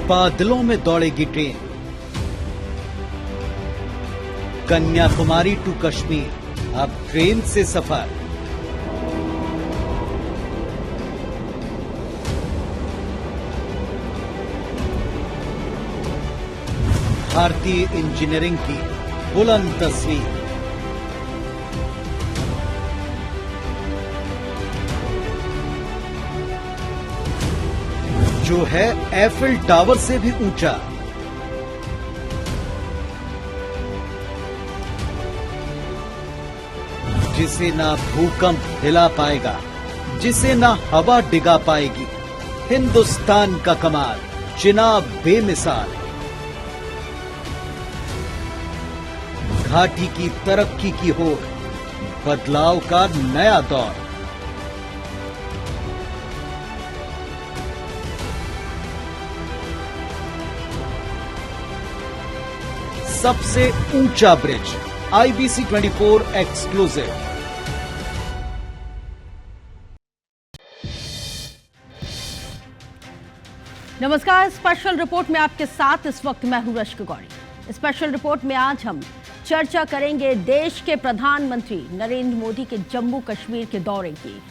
बादलों में दौड़ेगी ट्रेन। कन्याकुमारी टू कश्मीर, अब ट्रेन से सफर। भारतीय इंजीनियरिंग की बुलंद तस्वीर। जो है एफिल टावर से भी ऊंचा। जिसे ना भूकंप हिला पाएगा, जिसे ना हवा डिगा पाएगी। हिंदुस्तान का कमाल, चिनाब बेमिसाल। घाटी की तरक्की की होड़, बदलाव का नया दौर। सबसे ऊंचा ब्रिज, IBC 24 एक्सक्लूसिव। नमस्कार, स्पेशल रिपोर्ट में आपके साथ इस वक्त मैं हूं रश्क गौरी। स्पेशल रिपोर्ट में आज हम चर्चा करेंगे देश के प्रधानमंत्री नरेंद्र मोदी के जम्मू कश्मीर के दौरे की।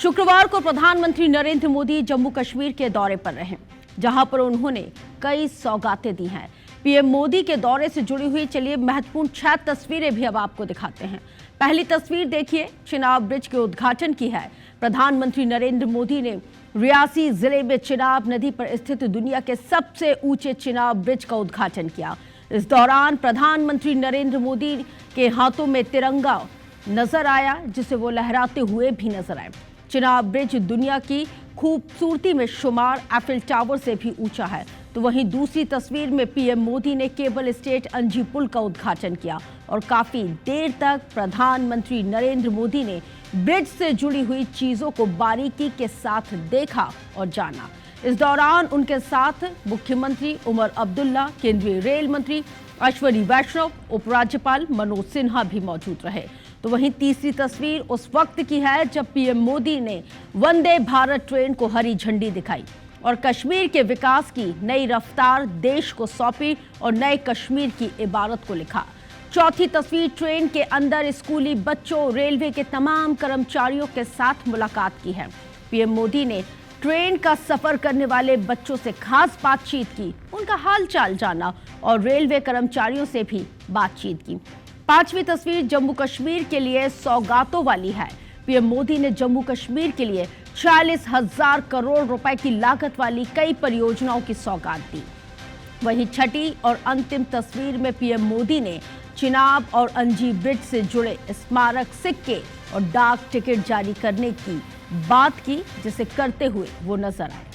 शुक्रवार को प्रधानमंत्री नरेंद्र मोदी जम्मू कश्मीर के दौरे पर रहे, जहां पर उन्होंने कई सौगातें दी हैं। पीएम मोदी के दौरे से जुड़ी हुई चलिए महत्वपूर्ण 6 तस्वीरें भी अब आपको दिखाते हैं। पहली तस्वीर देखिए, चिनाब ब्रिज के उद्घाटन की है। प्रधानमंत्री नरेंद्र मोदी ने रियासी जिले में चिनाब नदी पर स्थित दुनिया के सबसे ऊंचे चिनाब ब्रिज का उद्घाटन किया। इस दौरान प्रधानमंत्री नरेंद्र मोदी के हाथों में तिरंगा नजर आया, जिसे वो लहराते हुए भी नजर आए। चिनाब ब्रिज दुनिया की खूबसूरती में शुमार एफिल टावर से भी ऊंचा है। तो वहीं दूसरी तस्वीर में पीएम मोदी ने केबल स्टेट अंजी पुल का उद्घाटन किया और काफी देर तक प्रधानमंत्री नरेंद्र मोदी ने ब्रिज से जुड़ी हुई चीजों को बारीकी के साथ देखा और जाना। इस दौरान उनके साथ मुख्यमंत्री उमर अब्दुल्ला, केंद्रीय रेल मंत्री अश्विनी वैष्णव, उपराज्यपाल मनोज सिन्हा भी मौजूद रहे। तो वहीं तीसरी तस्वीर उस वक्त की है जब पीएम मोदी ने वंदे भारत ट्रेन को हरी झंडी दिखाई और कश्मीर के विकास की नई रफ्तार देश को सौंपी और नए कश्मीर की इबारत को लिखा। चौथी तस्वीर ट्रेन के अंदर स्कूली बच्चों, रेलवे के तमाम कर्मचारियों के साथ मुलाकात की है। पीएम मोदी ने ट्रेन का सफर करने वाले बच्चों से खास बातचीत की, उनका हालचाल जाना और रेलवे कर्मचारियों से भी बातचीत की। पांचवी तस्वीर जम्मू कश्मीर के लिए सौगातों वाली है। पीएम मोदी ने जम्मू कश्मीर के लिए 40,000 करोड़ रुपए की लागत वाली कई परियोजनाओं की सौगात दी। वहीं छठी और अंतिम तस्वीर में पीएम मोदी ने चिनाब और अंजी ब्रिज से जुड़े स्मारक सिक्के और डाक टिकट जारी करने की बात की, जिसे करते हुए वो नजर आए।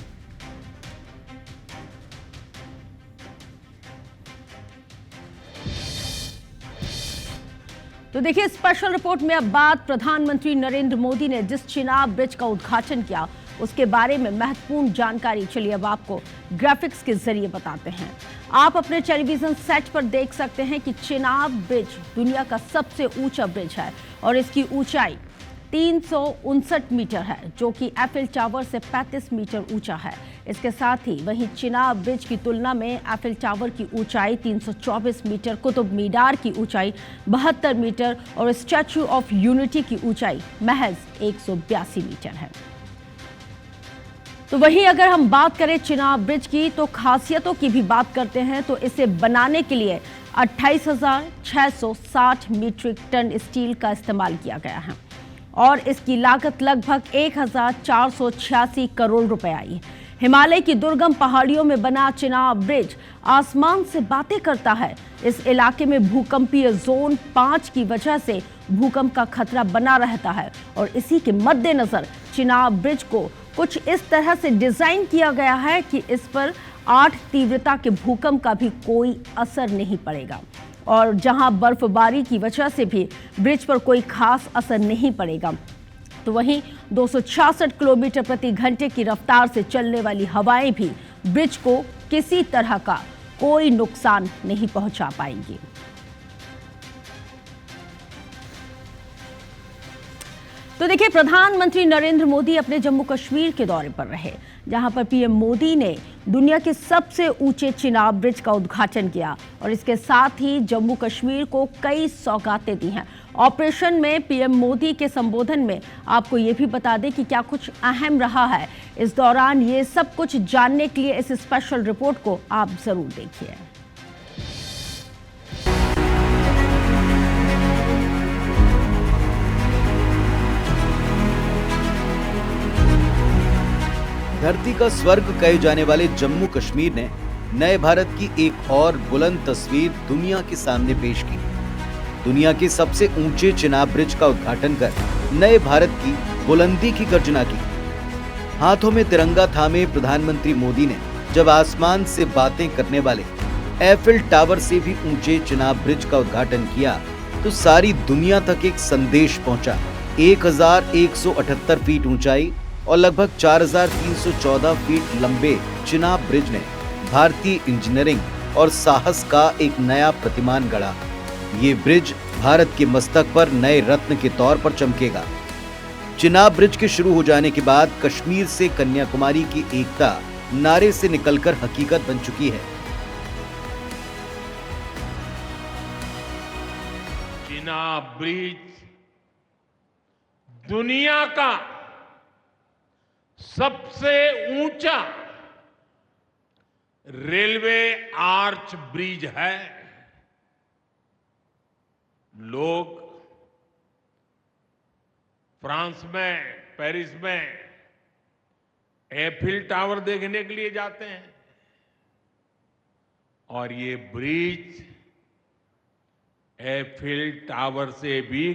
तो देखिए, स्पेशल रिपोर्ट में अब बात प्रधानमंत्री नरेंद्र मोदी ने जिस चिनाब ब्रिज का उद्घाटन किया उसके बारे में महत्वपूर्ण जानकारी चलिए अब आपको ग्राफिक्स के जरिए बताते हैं। आप अपने टेलीविजन सेट पर देख सकते हैं कि चिनाब ब्रिज दुनिया का सबसे ऊंचा ब्रिज है और इसकी ऊंचाई 359 मीटर है, जो कि एफिल टावर से 35 मीटर ऊंचा है। इसके साथ ही वहीं चिनाब ब्रिज की तुलना में एफिल टावर की ऊंचाई 324 मीटर, कुतुब मीनार की ऊंचाई 72 मीटर और स्टैच्यू ऑफ यूनिटी की ऊंचाई महज 182 मीटर है। तो वहीं अगर हम बात करें चिनाब ब्रिज की तो खासियतों की भी बात करते हैं, तो इसे बनाने के लिए 28,660 मीट्रिक टन स्टील का इस्तेमाल किया गया है और इसकी लागत लगभग 1,486 करोड़ रुपए आई। हिमालय की दुर्गम पहाड़ियों में बना चिनाब ब्रिज आसमान से बातें करता है। इस इलाके में भूकंपीय जोन 5 की वजह से भूकंप का खतरा बना रहता है और इसी के मद्देनजर चिनाब ब्रिज को कुछ इस तरह से डिजाइन किया गया है कि इस पर 8 तीव्रता के भूकंप का भी कोई असर नहीं पड़ेगा और जहां बर्फबारी की वजह से भी ब्रिज पर कोई खास असर नहीं पड़ेगा। तो वहीं 266 किलोमीटर प्रति घंटे की रफ्तार से चलने वाली हवाएं भी ब्रिज को किसी तरह का कोई नुकसान नहीं पहुंचा पाएंगी। तो देखिए, प्रधानमंत्री नरेंद्र मोदी अपने जम्मू कश्मीर के दौरे पर रहे, जहां पर पीएम मोदी ने दुनिया के सबसे ऊंचे चिनाब ब्रिज का उद्घाटन किया और इसके साथ ही जम्मू कश्मीर को कई सौगातें दी हैं। ऑपरेशन में पीएम मोदी के संबोधन में आपको ये भी बता दें कि क्या कुछ अहम रहा है इस दौरान। ये सब कुछ जानने के लिए इस स्पेशल रिपोर्ट को आप जरूर देखिए। धरती का स्वर्ग कहे जाने वाले जम्मू कश्मीर ने नए भारत की एक और बुलंद तस्वीर दुनिया के सामने पेश की। दुनिया के सबसे ऊंचे चिनाब ब्रिज का उद्घाटन कर नए भारत की बुलंदी की गर्जना की। हाथों में तिरंगा थामे प्रधानमंत्री मोदी ने जब आसमान से बातें करने वाले एफिल टावर से भी ऊंचे चिनाब ब्रिज का उद्घाटन किया तो सारी दुनिया तक एक संदेश पहुंचा। 1178 फीट ऊंचाई और लगभग 4314 फीट लंबे चिनाब ब्रिज ने भारतीय इंजीनियरिंग और साहस का एक नया प्रतिमान गढ़ा। ये ब्रिज भारत के मस्तक पर नए रत्न के तौर पर चमकेगा। चिनाब ब्रिज के शुरू हो जाने के बाद कश्मीर से कन्याकुमारी की एकता नारे से निकलकर हकीकत बन चुकी है। चिनाब ब्रिज दुनिया का सबसे ऊंचा रेलवे आर्च ब्रिज है। लोग फ्रांस में, पेरिस में एफिल टावर देखने के लिए जाते हैं और ये ब्रिज एफिल टावर से भी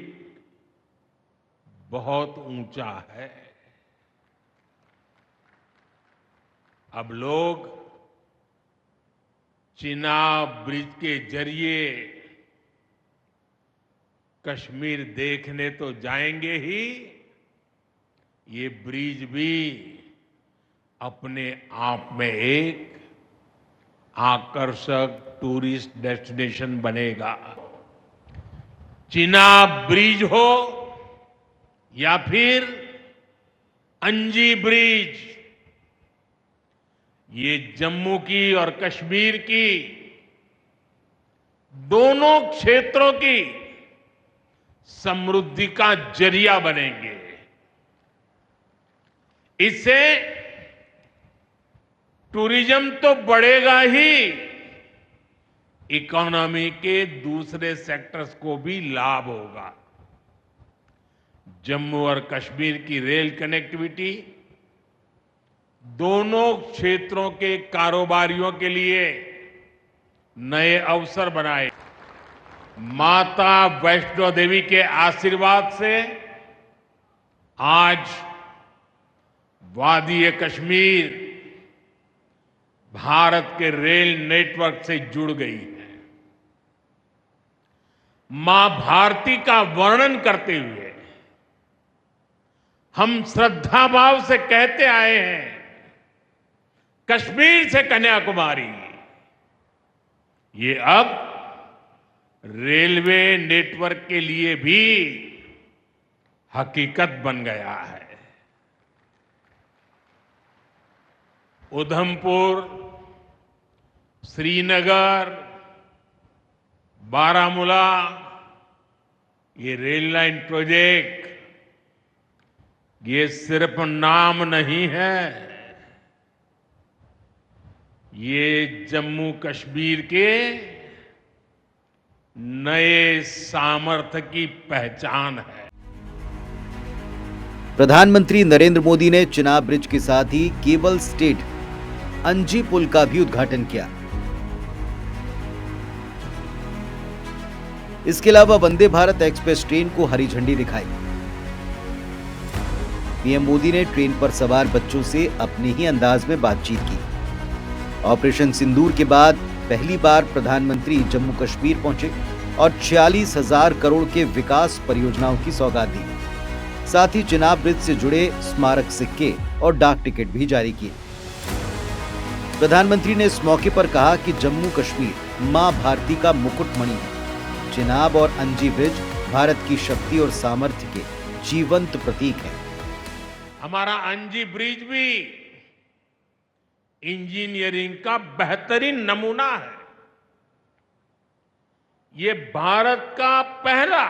बहुत ऊंचा है। अब लोग चिनाब ब्रिज के जरिए कश्मीर देखने तो जाएंगे ही, ये ब्रिज भी अपने आप में एक आकर्षक टूरिस्ट डेस्टिनेशन बनेगा। चिनाब ब्रिज हो या फिर अंजी ब्रिज, ये जम्मू की और कश्मीर की दोनों क्षेत्रों की समृद्धि का जरिया बनेंगे। इससे टूरिज्म तो बढ़ेगा ही, इकोनॉमी के दूसरे सेक्टर्स को भी लाभ होगा। जम्मू और कश्मीर की रेल कनेक्टिविटी दोनों क्षेत्रों के कारोबारियों के लिए नए अवसर बनाए। माता वैष्णो देवी के आशीर्वाद से आज वादी कश्मीर भारत के रेल नेटवर्क से जुड़ गई है। मां भारती का वर्णन करते हुए हम श्रद्धा भाव से कहते आए हैं, कश्मीर से कन्याकुमारी, ये अब रेलवे नेटवर्क के लिए भी हकीकत बन गया है। उधमपुर, श्रीनगर, बारामूला, ये रेल लाइन प्रोजेक्ट ये सिर्फ नाम नहीं है, ये जम्मू कश्मीर के नए सामर्थ्य की पहचान है। प्रधानमंत्री नरेंद्र मोदी ने चिनाब ब्रिज के साथ ही केबल स्टेट अंजी पुल का भी उद्घाटन किया। इसके अलावा वंदे भारत एक्सप्रेस ट्रेन को हरी झंडी दिखाई। पीएम मोदी ने ट्रेन पर सवार बच्चों से अपने ही अंदाज में बातचीत की। ऑपरेशन सिंदूर के बाद पहली बार प्रधानमंत्री जम्मू कश्मीर पहुंचे और 46,000 करोड़ के विकास परियोजनाओं की सौगात दी। साथ ही चिनाब ब्रिज से जुड़े स्मारक सिक्के और डाक टिकट भी जारी किए। प्रधानमंत्री ने इस मौके पर कहा कि जम्मू कश्मीर मां भारती का मुकुटमणि है। चिनाब और अंजी ब्रिज भारत की शक्ति और सामर्थ्य के जीवंत प्रतीक है। हमारा अंजी ब्रिज भी इंजीनियरिंग का बेहतरीन नमूना है। ये भारत का पहला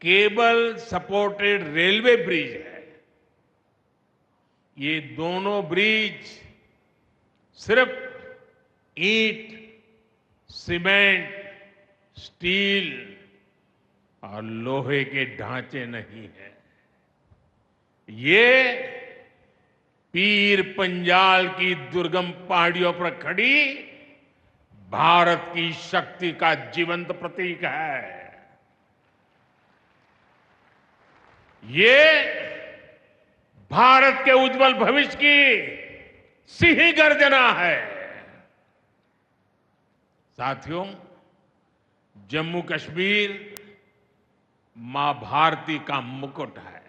केबल सपोर्टेड रेलवे ब्रिज है। ये दोनों ब्रिज सिर्फ ईंट, सीमेंट, स्टील और लोहे के ढांचे नहीं है। ये पीर पंजाल की दुर्गम पहाड़ियों पर खड़ी भारत की शक्ति का जीवंत प्रतीक है। ये भारत के उज्जवल भविष्य की सिंह गर्जना है। साथियों, जम्मू कश्मीर मां भारती का मुकुट है।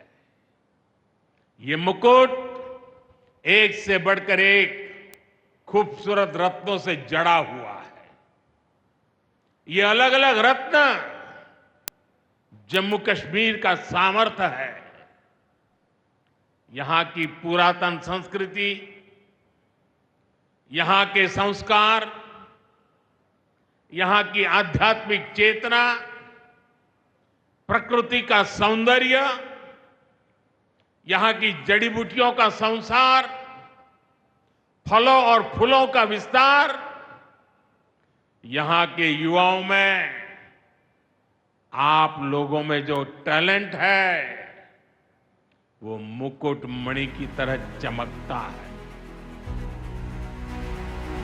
ये मुकुट एक से बढ़कर एक खूबसूरत रत्नों से जड़ा हुआ है। ये अलग अलग रत्न जम्मू कश्मीर का सामर्थ्य है। यहां की पुरातन संस्कृति, यहां के संस्कार, यहां की आध्यात्मिक चेतना, प्रकृति का सौंदर्य, यहां की जड़ी बूटियों का संसार, फलों और फूलों का विस्तार, यहां के युवाओं में, आप लोगों में जो टैलेंट है वो मुकुट मणि की तरह चमकता है।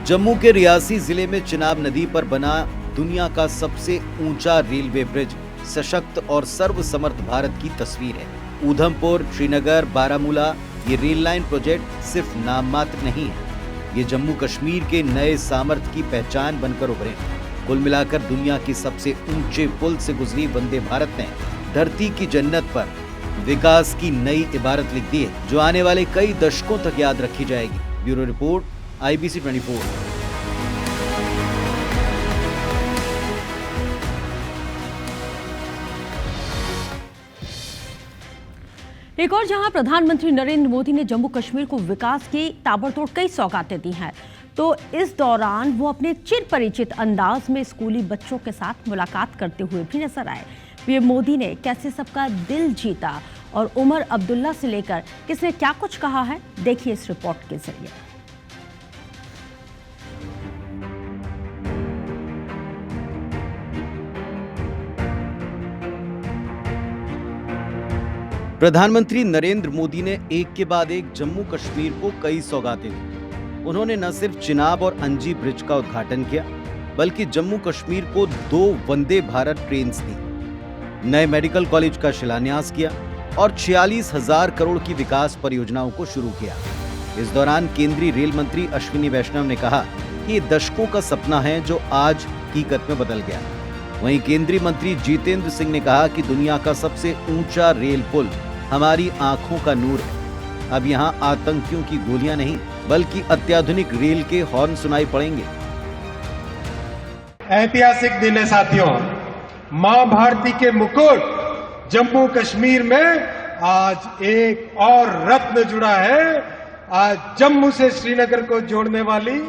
जम्मू के रियासी जिले में चिनाब नदी पर बना दुनिया का सबसे ऊंचा रेलवे ब्रिज सशक्त और सर्वसमर्थ भारत की तस्वीर है। उधमपुर, श्रीनगर, बारामूला ये रेल लाइन प्रोजेक्ट सिर्फ नाम मात्र नहीं है, ये जम्मू कश्मीर के नए सामर्थ्य की पहचान बनकर उभरे। कुल मिलाकर दुनिया के सबसे ऊंचे पुल से गुजरी वंदे भारत ने धरती की जन्नत पर विकास की नई इबारत लिख दी है, जो आने वाले कई दशकों तक याद रखी जाएगी। Bureau report, IBC 24। एक और जहां प्रधानमंत्री नरेंद्र मोदी ने जम्मू कश्मीर को विकास की ताबड़तोड़ कई सौगातें दी हैं, तो इस दौरान वो अपने चिर परिचित अंदाज में स्कूली बच्चों के साथ मुलाकात करते हुए भी नजर आए। पीएम मोदी ने कैसे सबका दिल जीता और उमर अब्दुल्ला से लेकर किसने क्या कुछ कहा है, देखिए इस रिपोर्ट के जरिए। प्रधानमंत्री नरेंद्र मोदी ने एक के बाद एक जम्मू कश्मीर को कई सौगातें दी। उन्होंने न सिर्फ चिनाब और अंजी ब्रिज का उद्घाटन किया, बल्कि जम्मू कश्मीर को 2 वंदे भारत ट्रेन्स दी, नए मेडिकल कॉलेज का शिलान्यास किया और 46,000 करोड़ की विकास परियोजनाओं को शुरू किया। इस दौरान केंद्रीय रेल मंत्री अश्विनी वैष्णव ने कहा कि ये दशकों का सपना है जो आज हकीकत में बदल गया। वहीं केंद्रीय मंत्री जितेंद्र सिंह ने कहा कि दुनिया का सबसे ऊंचा रेल पुल हमारी आंखों का नूर है। अब यहाँ आतंकियों की गोलियां नहीं, बल्कि अत्याधुनिक रेल के हॉर्न सुनाई पड़ेंगे। ऐतिहासिक दिन है साथियों। मां भारती के मुकुट जम्मू कश्मीर में आज एक और रत्न जुड़ा है। आज जम्मू से श्रीनगर को जोड़ने वाली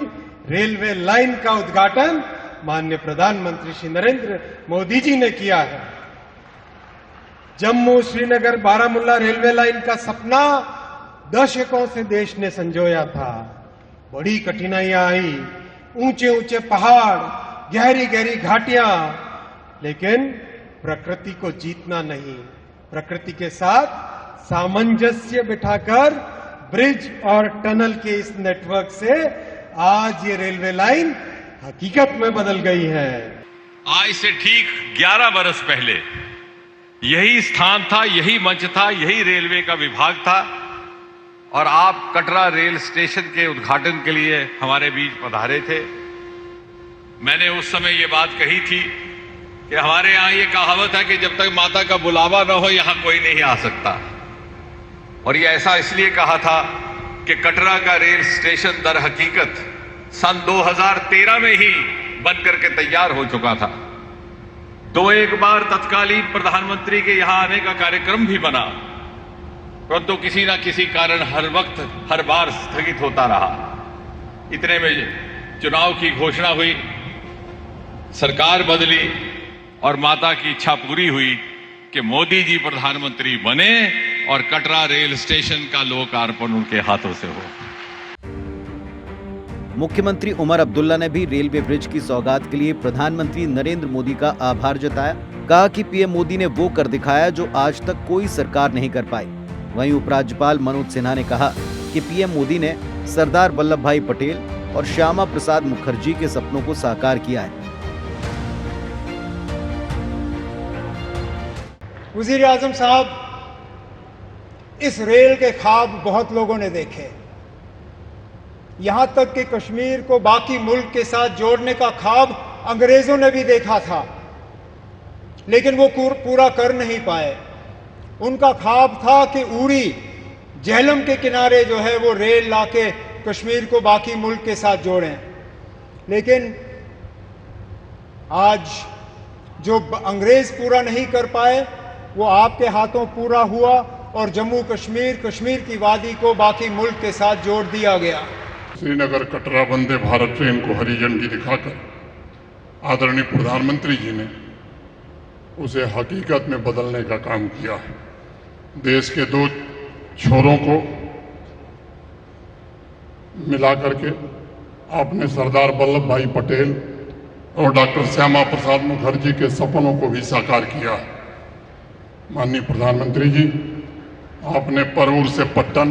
रेलवे लाइन का उद्घाटन माननीय प्रधानमंत्री श्री नरेंद्र मोदी जी ने किया है। जम्मू श्रीनगर बारामूला रेलवे लाइन का सपना दशकों से देश ने संजोया था। बड़ी कठिनाइयां आई, ऊंचे ऊंचे पहाड़, गहरी गहरी घाटियां, लेकिन प्रकृति को जीतना नहीं, प्रकृति के साथ सामंजस्य बिठाकर ब्रिज और टनल के इस नेटवर्क से आज ये रेलवे लाइन हकीकत में बदल गई है। आज से ठीक 11 बरस पहले यही स्थान था, यही मंच था, यही रेलवे का विभाग था और आप कटरा रेल स्टेशन के उद्घाटन के लिए हमारे बीच पधारे थे। मैंने उस समय ये बात कही थी कि हमारे यहां ये कहावत है कि जब तक माता का बुलावा न हो यहां कोई नहीं आ सकता, और ये ऐसा इसलिए कहा था कि कटरा का रेल स्टेशन दर हकीकत सन 2013 में ही बन करके तैयार हो चुका था। तो एक बार तत्कालीन प्रधानमंत्री के यहां आने का कार्यक्रम भी बना, परंतु किसी न किसी कारण हर वक्त हर बार स्थगित होता रहा। इतने में चुनाव की घोषणा हुई, सरकार बदली और माता की इच्छा पूरी हुई कि मोदी जी प्रधानमंत्री बने और कटरा रेल स्टेशन का लोकार्पण उनके हाथों से हो। मुख्यमंत्री उमर अब्दुल्ला ने भी रेलवे ब्रिज की सौगात के लिए प्रधानमंत्री नरेंद्र मोदी का आभार जताया। कहा कि पीएम मोदी ने वो कर दिखाया जो आज तक कोई सरकार नहीं कर पाई। वहीं उपराज्यपाल मनोज सिन्हा ने कहा कि पीएम मोदी ने सरदार वल्लभ भाई पटेल और श्यामा प्रसाद मुखर्जी के सपनों को साकार किया है। वज़ीर आज़म साहब, इस रेल के ख्वाब बहुत लोगों ने देखे। यहां तक कि कश्मीर को बाकी मुल्क के साथ जोड़ने का ख्वाब अंग्रेजों ने भी देखा था, लेकिन वो पूरा कर नहीं पाए। उनका ख्वाब था कि उड़ी झेलम के किनारे जो है वो रेल लाके कश्मीर को बाकी मुल्क के साथ जोड़ें, लेकिन आज जो अंग्रेज पूरा नहीं कर पाए वो आपके हाथों पूरा हुआ और जम्मू कश्मीर, कश्मीर की वादी को बाकी मुल्क के साथ जोड़ दिया गया। श्रीनगर कटरा वंदे भारत ट्रेन को हरी झंडी दिखाकर आदरणीय प्रधानमंत्री जी ने उसे हकीकत में बदलने का काम किया है। देश के दो छोरों को मिलाकर के आपने सरदार वल्लभ भाई पटेल और डॉक्टर श्यामा प्रसाद मुखर्जी के सपनों को भी साकार किया है। माननीय प्रधानमंत्री जी, आपने परवूर से पट्टन,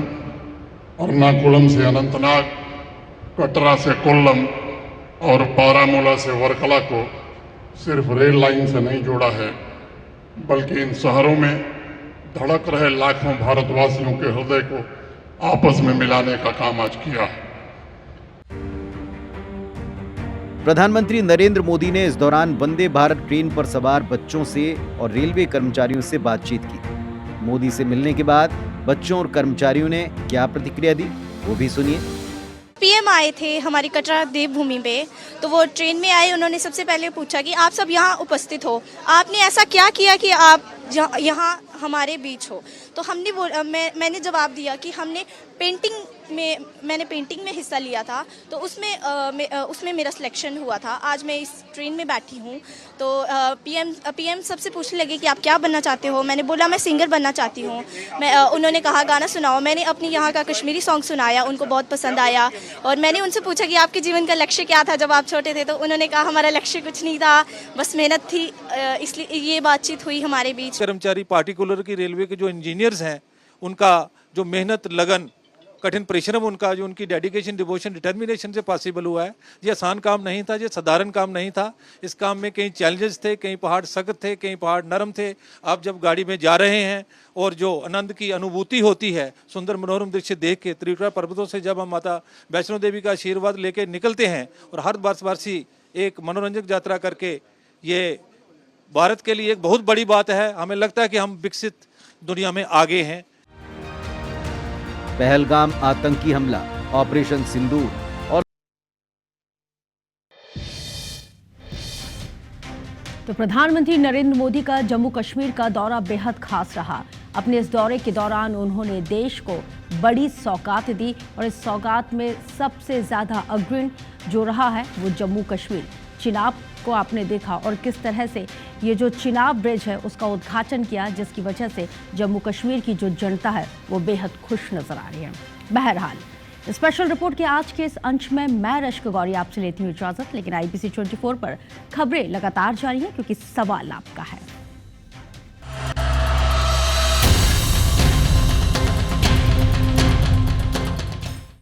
एर्नाकुलम से अनंतनाग, कटरा से कोल्लम और बारामूला से वर्कला को सिर्फ रेल लाइन से नहीं जोड़ा है, बल्कि इन शहरों में धड़क रहे लाखों भारतवासियों के हृदय को आपस में मिलाने का काम आज किया है। प्रधानमंत्री नरेंद्र मोदी ने इस दौरान वंदे भारत ट्रेन पर सवार बच्चों से और रेलवे कर्मचारियों से बातचीत की। मोदी से मिलने के बाद बच्चों और कर्मचारियों ने क्या प्रतिक्रिया दी, वो भी सुनिए। पीएम आए थे हमारी कटरा देवभूमि पे, तो वो ट्रेन में आए। उन्होंने सबसे पहले पूछा कि आप सब यहाँ उपस्थित हो, आपने ऐसा क्या किया कि आप यहाँ हमारे बीच हो। तो हमने मैंने जवाब दिया कि मैंने पेंटिंग में हिस्सा लिया था, तो उसमें मेरा सिलेक्शन हुआ था। आज मैं इस ट्रेन में बैठी हूँ। तो पीएम सबसे पूछने लगे कि आप क्या बनना चाहते हो। मैंने बोला मैं सिंगर बनना चाहती हूँ। उन्होंने कहा गाना सुनाओ। मैंने अपनी यहाँ का कश्मीरी सॉन्ग सुनाया, उनको बहुत पसंद आया। और मैंने उनसे पूछा कि आपके जीवन का लक्ष्य क्या था जब आप छोटे थे। तो उन्होंने कहा हमारा लक्ष्य कुछ नहीं था, बस मेहनत थी। इसलिए ये बातचीत हुई हमारे बीच। कर्मचारी पार्टिकुलर की रेलवे के जो इंजीनियर्स हैं, उनका जो मेहनत, लगन, कठिन परिश्रम, उनका जो उनकी डेडिकेशन, डिवोशन, डिटर्मिनेशन से पॉसिबल हुआ है। ये आसान काम नहीं था, ये साधारण काम नहीं था। इस काम में कई चैलेंजेस थे, कई पहाड़ सख्त थे, कई पहाड़ नरम थे। आप जब गाड़ी में जा रहे हैं और जो आनंद की अनुभूति होती है, सुंदर मनोरम दृश्य देख के, त्रिपुरा पर्वतों से जब हम माता वैष्णो देवी का आशीर्वाद लेके निकलते हैं और हर वर्षवासी एक मनोरंजक यात्रा करके, ये भारत के लिए एक बहुत बड़ी बात है। हमें लगता है कि हम विकसित दुनिया में आगे हैं। पहलगाम आतंकी हमला, ऑपरेशन सिंदूर और तो प्रधानमंत्री नरेंद्र मोदी का जम्मू कश्मीर का दौरा बेहद खास रहा। अपने इस दौरे के दौरान उन्होंने देश को बड़ी सौगात दी और इस सौगात में सबसे ज्यादा अग्रणी जो रहा है वो जम्मू कश्मीर। चिनाब को आपने देखा और किस तरह से ये जो चिनाब ब्रिज है उसका उद्घाटन किया, जिसकी वजह से जम्मू कश्मीर की जो जनता है वो बेहद खुश नजर आ रही है। बहरहाल, स्पेशल रिपोर्ट के आज के इस अंश में मैं रश्क गौरी आपसे लेती हूँ इजाजत, लेकिन IBC 24 पर खबरें लगातार जारी हैं क्योंकि सवाल आपका है।